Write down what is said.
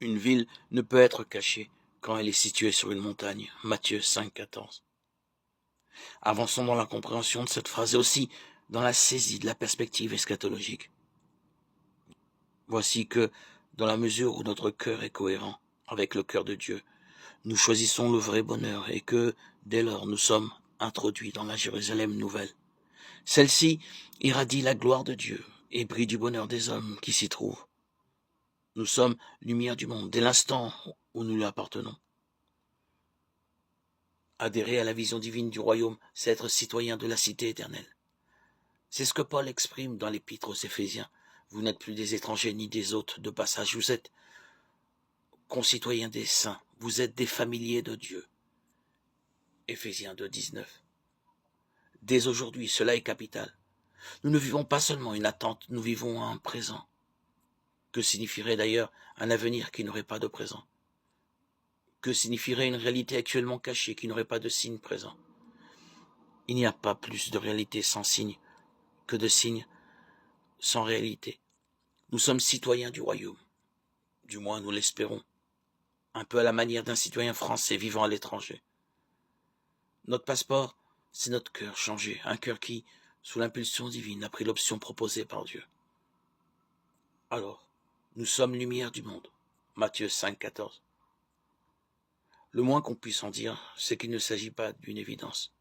Une ville ne peut être cachée quand elle est située sur une montagne. Matthieu 5, 14. Avançons dans la compréhension de cette phrase et aussi dans la saisie de la perspective eschatologique. Voici que, dans la mesure où notre cœur est cohérent avec le cœur de Dieu, nous choisissons le vrai bonheur et que, dès lors, nous sommes introduits dans la Jérusalem nouvelle. Celle-ci irradie la gloire de Dieu et brille du bonheur des hommes qui s'y trouvent. Nous sommes lumière du monde dès l'instant où nous lui appartenons. Adhérer à la vision divine du royaume, c'est être citoyen de la cité éternelle. C'est ce que Paul exprime dans l'épître aux Éphésiens. Vous n'êtes plus des étrangers ni des hôtes de passage, vous êtes concitoyens des saints, vous êtes des familiers de Dieu. Éphésiens 2, 19. Dès aujourd'hui, cela est capital. Nous ne vivons pas seulement une attente, nous vivons un présent. Que signifierait d'ailleurs un avenir qui n'aurait pas de présent? Que signifierait une réalité actuellement cachée qui n'aurait pas de signe présent? Il n'y a pas plus de réalité sans signe que de signe sans réalité. Nous sommes citoyens du royaume, du moins nous l'espérons, un peu à la manière d'un citoyen français vivant à l'étranger. Notre passeport, c'est notre cœur changé, un cœur qui, sous l'impulsion divine, a pris l'option proposée par Dieu. Alors, nous sommes lumière du monde. Matthieu 5, 14. Le moins qu'on puisse en dire, c'est qu'il ne s'agit pas d'une évidence.